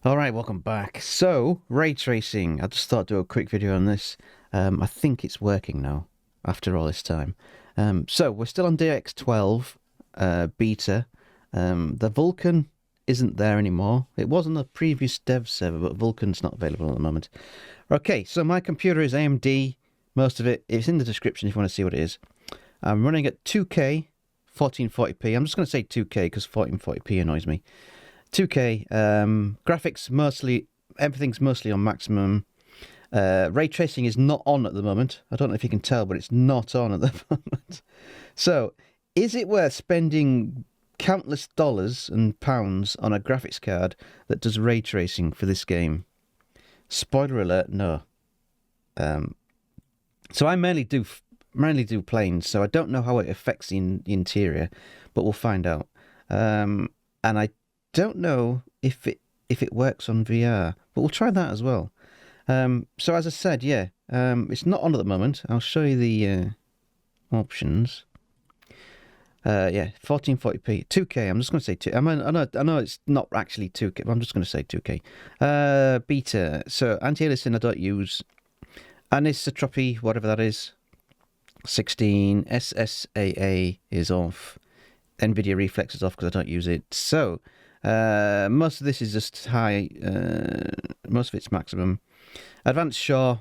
Alright, welcome back. So, ray tracing. I just thought I'd do a quick video on this. I think it's working now, after all this time. So, we're still on DX12 beta. The Vulkan isn't there anymore. It was on the previous dev server, but Vulkan's not available at the moment. Okay, so my computer is AMD. Most of it, it's in the description if you want to see what it is. I'm running at 2K, 1440p. I'm just going to say 2K because 1440p annoys me. 2K, graphics mostly, everything's mostly on maximum. Ray tracing is not on at the moment. I don't know if you can tell, but it's not on at the moment. So, is it worth spending countless dollars and pounds on a graphics card that does ray tracing for this game? Spoiler alert, no. So I mainly do planes, so I don't know how it affects the interior, but we'll find out. And I don't know if it works on VR, but we'll try that as well. So as I said, yeah, it's not on at the moment. I'll show you the options. Yeah, 1440p, 2K. I'm just going to say 2. I know it's not actually 2K, but I'm just going to say 2K. Beta. So anti-aliasing I don't use. Anisotropy, whatever that is. 16. SSAA is off. NVIDIA Reflex is off because I don't use it. So most of this is just high. Most of it's maximum. Advanced Shure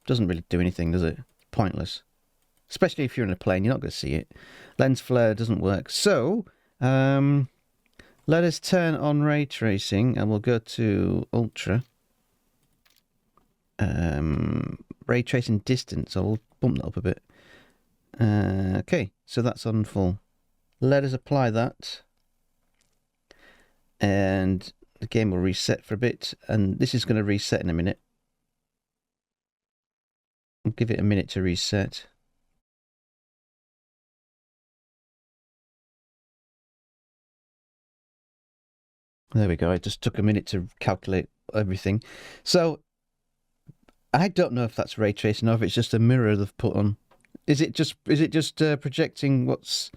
doesn't really do anything, does it? Pointless. Especially if you're in a plane, you're not going to see it. Lens flare doesn't work. So let us turn on ray tracing and we'll go to Ultra. Ray tracing distance. I'll bump that up a bit. Okay, so that's on full. Let us apply that. And the game will reset for a bit. And this is going to reset in a minute. I'll give it a minute to reset. There we go. It just took a minute to calculate everything. So I don't know if that's ray tracing or if it's just a mirror they've put on. Is it just projecting what's?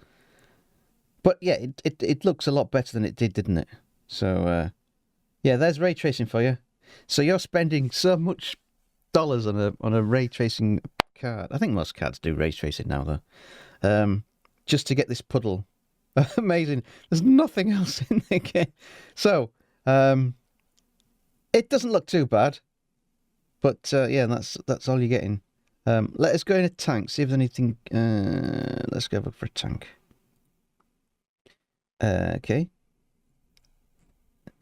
But yeah, it looks a lot better than it did, didn't it? So yeah, there's ray tracing for you. So you're spending so much dollars on a ray tracing card. I think most cards do ray tracing now, though. Just to get this puddle. Amazing. There's nothing else in the game. So it doesn't look too bad. But yeah, that's all you're getting. Let us go in a tank, see if there's anything. Let's go look for a tank. Okay.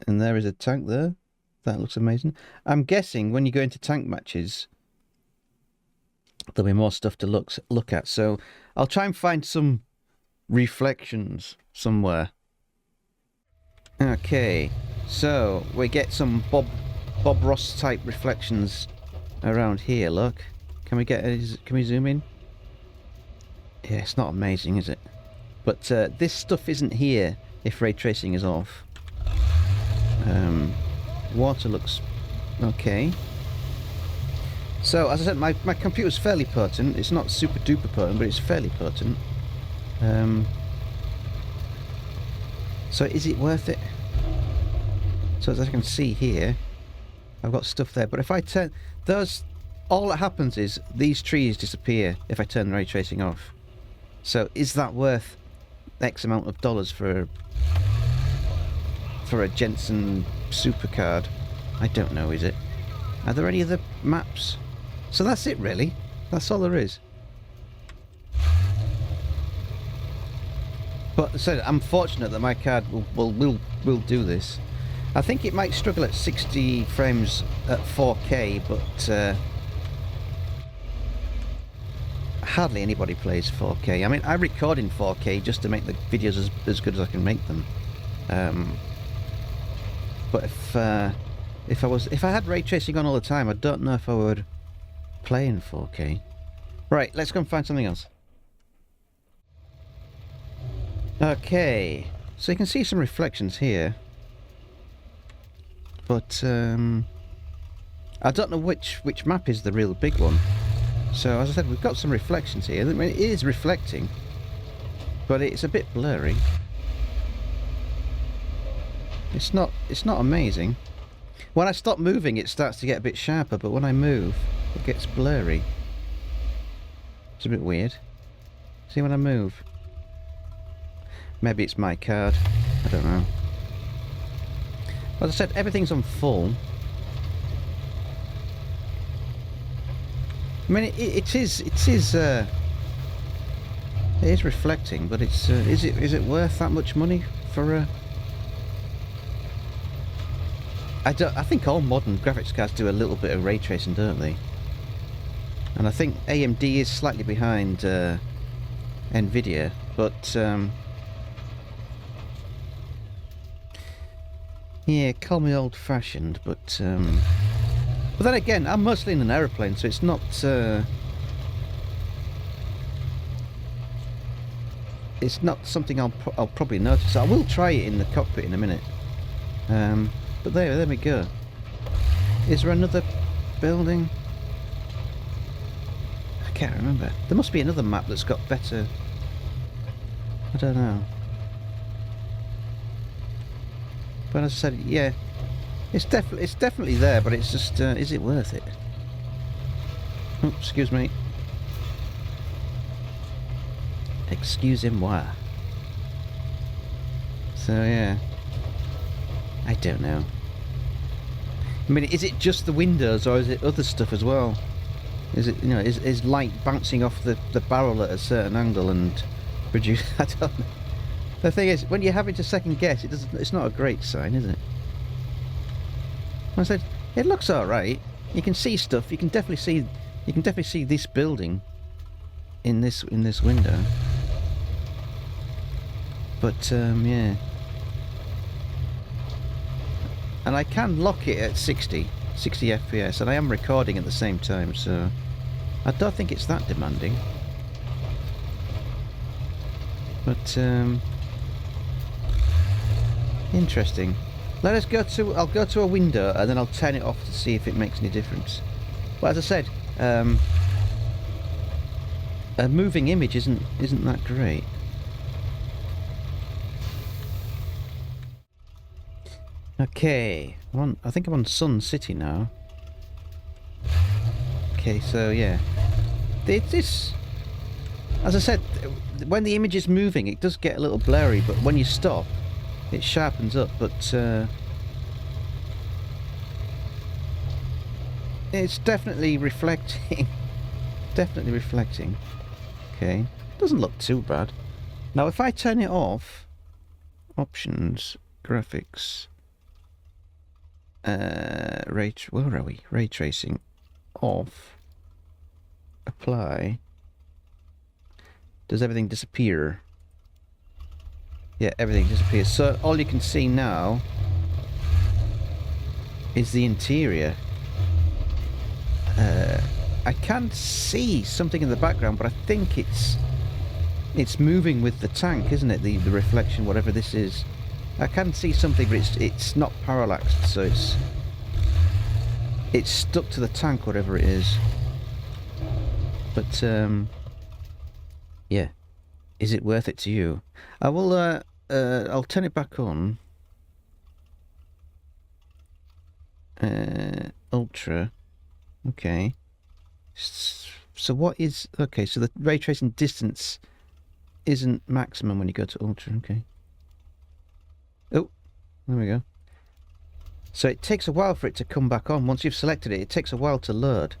And there is a tank there. That looks amazing. I'm guessing when you go into tank matches, there'll be more stuff to look at. So I'll try and find some reflections somewhere. Okay. So we get some Bob Ross type reflections around here. Look, can we zoom in? Yeah, it's not amazing, is it? But this stuff isn't here if ray tracing is off. Water looks okay. So as I said, my computer's fairly potent. It's not super duper potent, but it's fairly potent. So is it worth it? So as I can see here, I've got stuff there, but if I turn those, all that happens is these trees disappear if I turn the ray tracing off. So is that worth X amount of dollars for a Jensen supercard? I don't know, is it? Are there any other maps? So that's it really. That's all there is. But so I'm fortunate that my card will do this. I think it might struggle at 60 frames at 4K, but hardly anybody plays 4K. I mean, I record in 4K just to make the videos as good as I can make them. But if I had ray tracing on all the time, I don't know if I would play in 4K. Right, let's go and find something else. Okay, so you can see some reflections here. But I don't know which map is the real big one. So as I said, we've got some reflections here. I mean, it is reflecting, but it's a bit blurry. It's not amazing. When I stop moving, it starts to get a bit sharper, but when I move, it gets blurry. It's a bit weird. See when I move? Maybe it's my card. I don't know. As I said, everything's on full. I mean, it is reflecting, but it's is it worth that much money for a? I think all modern graphics cards do a little bit of ray tracing, don't they? And I think AMD is slightly behind Nvidia, but yeah, call me old-fashioned, but then again, I'm mostly in an aeroplane, so it's not something I'll probably notice. I will try it in the cockpit in a minute. But there we go. Is there another building? I can't remember. There must be another map that's got better. I don't know. But as I said, yeah, it's definitely there. But it's just, is it worth it? Oh, excuse me. Excusez-moi. So yeah, I don't know. I mean, is it just the windows, or is it other stuff as well? Is it, you know, is light bouncing off the barrel at a certain angle and produce? I don't know. The thing is, when you're having to second guess, it's not a great sign, is it? I said it looks all right. You can see stuff. You can definitely see this building in this window. But yeah. And I can lock it at 60 FPS, and I am recording at the same time, so I don't think it's that demanding. But interesting. I'll go to a window, and then I'll turn it off to see if it makes any difference. But as I said, a moving image isn't that great. Okay, I think I'm on Sun City now. Okay, so yeah, this, as I said, when the image is moving, it does get a little blurry, but when you stop, it sharpens up. But it's definitely reflecting. Definitely reflecting. Okay, doesn't look too bad. Now, if I turn it off, options, graphics. Where are we? Ray tracing off. Apply. Does everything disappear? Yeah, everything disappears. So all you can see now is the interior. I can see something in the background, but I think it's moving with the tank, isn't it? The reflection, whatever this is. I can see something, but it's not parallaxed, so it's stuck to the tank, whatever it is. But yeah, is it worth it to you? I will. I'll turn it back on. Ultra. Okay. So what is okay? So the ray tracing distance isn't maximum when you go to ultra. Okay. Oh, there we go. So it takes a while for it to come back on. Once you've selected it, it takes a while to load.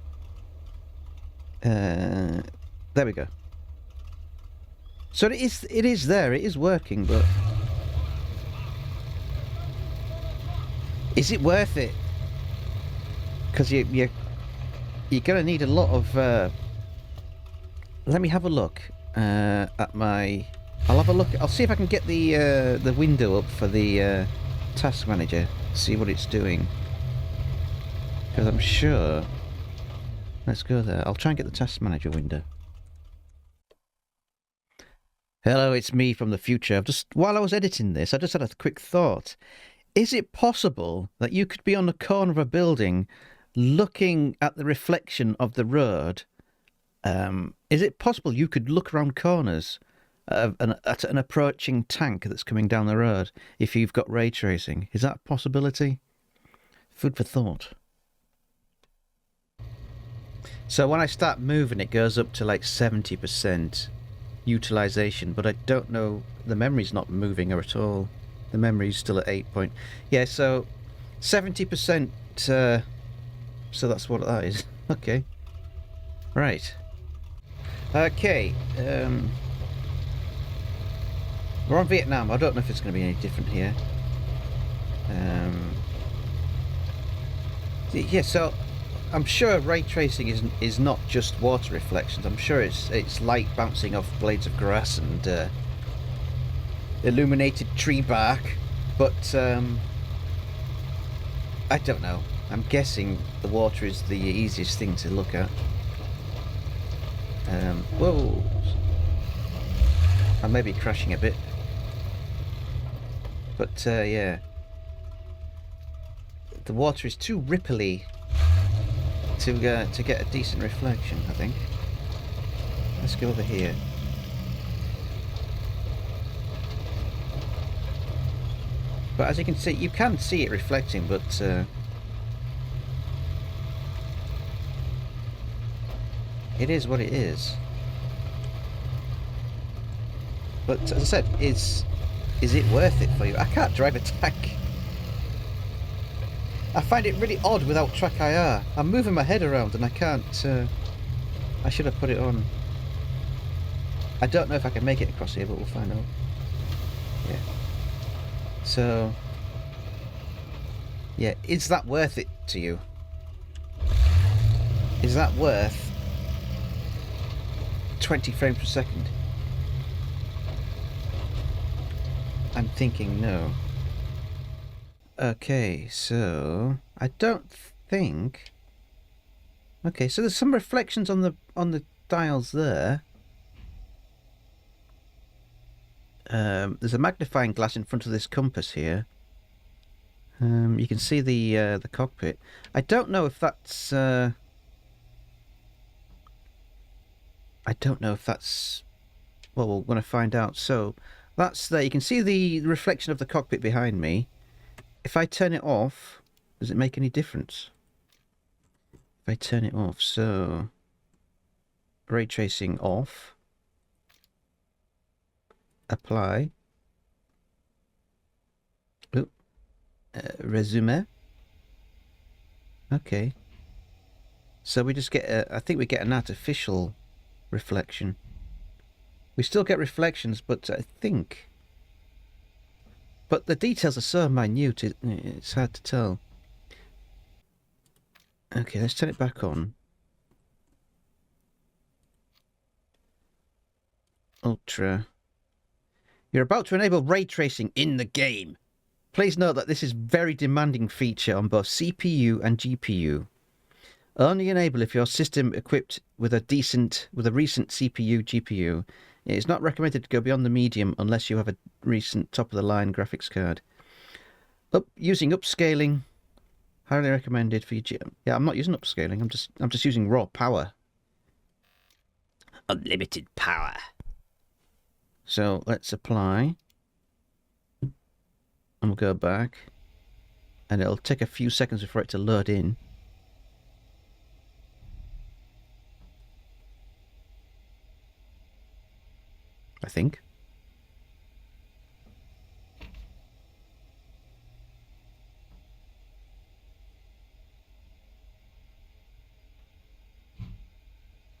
There we go. So it is there. It is working, but is it worth it? Because you're gonna need a lot of. Let me have a look at my. I'll have a look. I'll see if I can get the window up for the task manager. See what it's doing. Because I'm sure. Let's go there. I'll try and get the task manager window. Hello, it's me from the future. While I was editing this, I just had a quick thought. Is it possible that you could be on the corner of a building looking at the reflection of the road? Is it possible you could look around corners at an approaching tank that's coming down the road if you've got ray tracing? Is that a possibility? Food for thought. So when I start moving, it goes up to like 70% utilization, but I don't know, the memory's not moving at all. The memory's still at 8 point. Yeah, so 70%, so that's what that is. Okay. Right. Okay, we're on Vietnam. I don't know if it's going to be any different here. Yeah, so I'm sure ray tracing is not just water reflections. I'm sure it's light bouncing off blades of grass and illuminated tree bark, but I don't know. I'm guessing the water is the easiest thing to look at. Whoa! I may be crashing a bit, but yeah, the water is too ripply to get a decent reflection, I think. Let's go over here. But as you can see, you can see it reflecting, but it is what it is. But as I said, is it worth it for you? I can't drive a tank. I find it really odd without TrackIR. I'm moving my head around and I can't... I should have put it on. I don't know if I can make it across here, but we'll find out. Yeah. So... yeah, is that worth it to you? Is that worth 20 frames per second? I'm thinking no. Okay, so I don't think. Okay, so there's some reflections on the dials there. There's a magnifying glass in front of this compass here. You can see the cockpit. I don't know if that's. I don't know if that's. Well, we're going to find out. So that's there. You can see the reflection of the cockpit behind me. If I turn it off, does it make any difference? If I turn it off, so ray tracing off, apply, resume. Okay, so we just get I think we get an artificial reflection. We still get reflections, but I think. But the details are so minute, it's hard to tell. Okay, let's turn it back on. Ultra. You're about to enable ray tracing in the game. Please note that this is a very demanding feature on both CPU and GPU. Only enable if your system equipped with a recent CPU, GPU. It is not recommended to go beyond the medium unless you have a recent top-of-the-line graphics card. Using upscaling, highly recommended for your GPU. Yeah, I'm not using upscaling. I'm just using raw power. Unlimited power. So let's apply, and we'll go back, and it'll take a few seconds for it to load in. I think.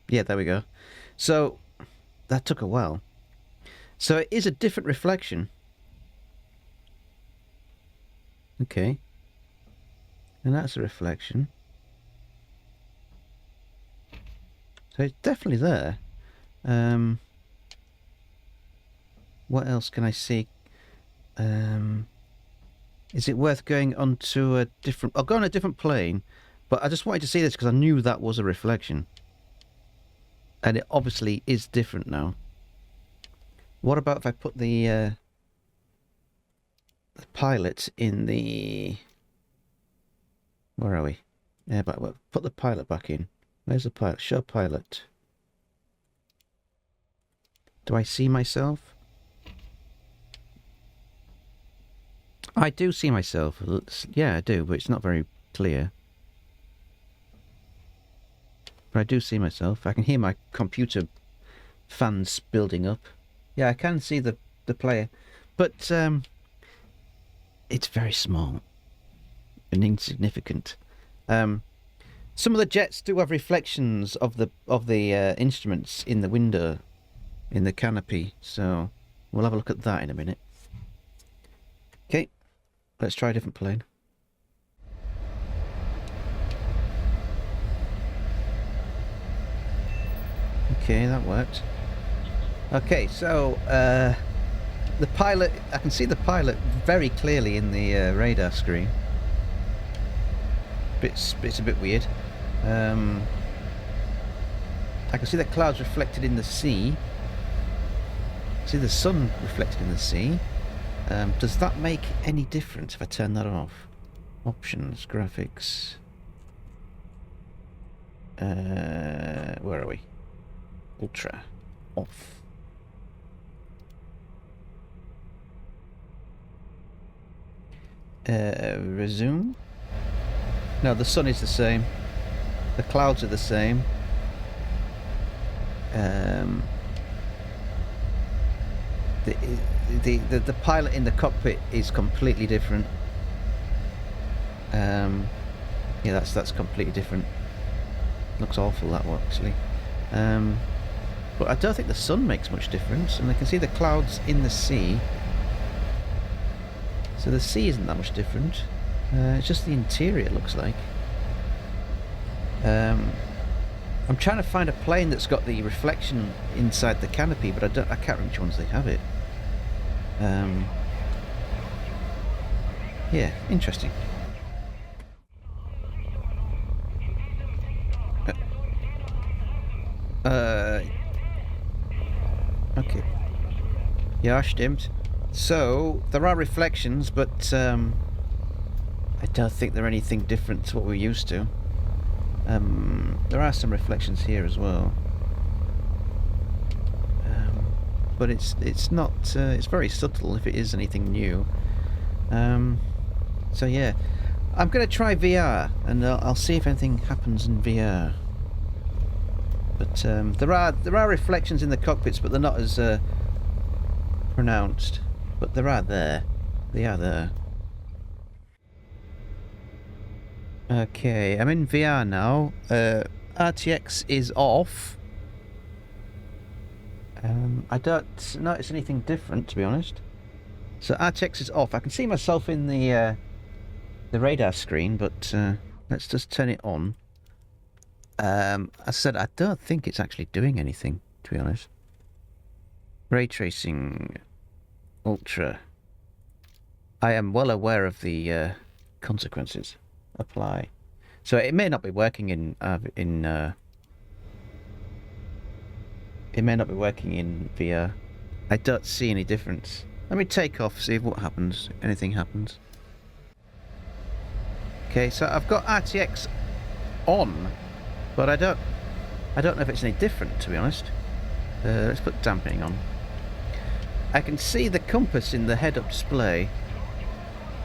Yeah, there we go. So that took a while. So it is a different reflection. Okay. And that's a reflection. So it's definitely there. What else can I see? Is it worth going onto a different... I'll go on a different plane, but I just wanted to see this because I knew that was a reflection. And it obviously is different now. What about if I put the pilot in the... Where are we? Yeah, but we'll put the pilot back in. Where's the pilot? Show pilot. Do I see myself? I do see myself. Yeah, I do, but it's not very clear. But I do see myself. I can hear my computer fans building up. Yeah, I can see the player. But it's very small and insignificant. Some of the jets do have reflections of the instruments in the window, in the canopy. So we'll have a look at that in a minute. Okay, let's try a different plane. Okay, that worked. Okay, so the pilot, I can see the pilot very clearly in the radar screen. It's a bit weird. I can see the clouds reflected in the sea. I see the sun reflected in the sea. Does that make any difference if I turn that off? Options, graphics. Where are we? Ultra. Off. Resume. No, the sun is the same. The clouds are the same. The pilot in the cockpit is completely different. Yeah, that's completely different. Looks awful, that one, actually. But I don't think the sun makes much difference, and I can see the clouds in the sea. So the sea isn't that much different. It's just the interior, looks like. I'm trying to find a plane that's got the reflection inside the canopy, but I can't remember which ones they have it. Yeah, interesting. Okay. Ja, stimmt. So, there are reflections, but I don't think they're anything different to what we're used to. There are some reflections here as well. But it's not, it's very subtle if it is anything new. So yeah, I'm going to try VR, and I'll see if anything happens in VR. But there are reflections in the cockpits, but they're not as pronounced. But they are there. They are there. Okay, I'm in VR now. RTX is off. I don't notice anything different, to be honest. So RTX is off. I can see myself in the radar screen, but let's just turn it on. As I said, I don't think it's actually doing anything, to be honest. Ray tracing, ultra. I am well aware of the consequences. Apply. So it may not be working in it may not be working in VR. I don't see any difference. Let me take off, see what happens. Anything happens. Okay, so I've got RTX on, but I don't know if it's any different, to be honest. Let's put dampening on. I can see the compass in the head-up display,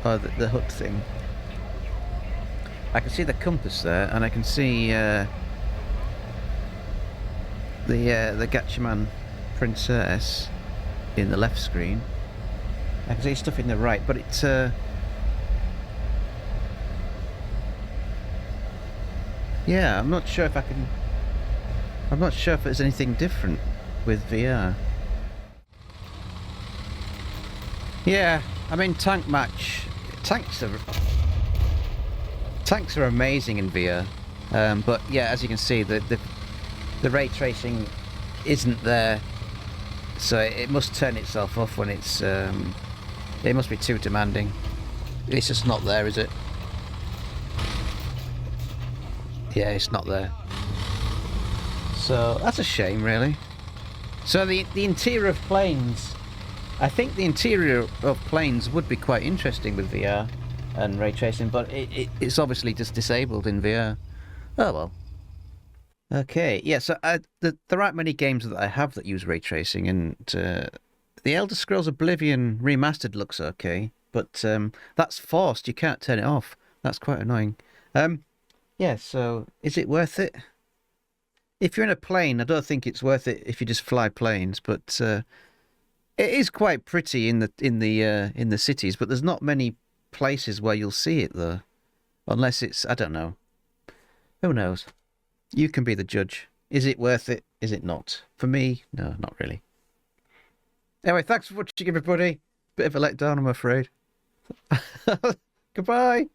or the HUD thing. I can see the compass there, and I can see the Gatchaman Princess in the left screen. I can see stuff in the right, but it's yeah, I'm not sure if there's anything different with VR. Yeah, I mean, tank match. Tanks are amazing in VR, but yeah, as you can see, the ray tracing isn't there, so it must turn itself off when it's. It must be too demanding. It's just not there, is it? Yeah, it's not there. So that's a shame, really. So the interior of planes, I think the interior of planes would be quite interesting with VR and ray tracing, but it's obviously just disabled in VR. Oh well. Okay, yeah, so there aren't many games that I have that use ray tracing, and the Elder Scrolls Oblivion Remastered looks okay, but that's forced, you can't turn it off. That's quite annoying. Yeah, so is it worth it? If you're in a plane, I don't think it's worth it if you just fly planes, but it is quite pretty in the cities, but there's not many places where you'll see it though. Unless it's, I don't know. Who knows? You can be the judge. Is it worth it? Is it not? For me, no, not really. Anyway, thanks for watching, everybody. Bit of a letdown, I'm afraid. Goodbye.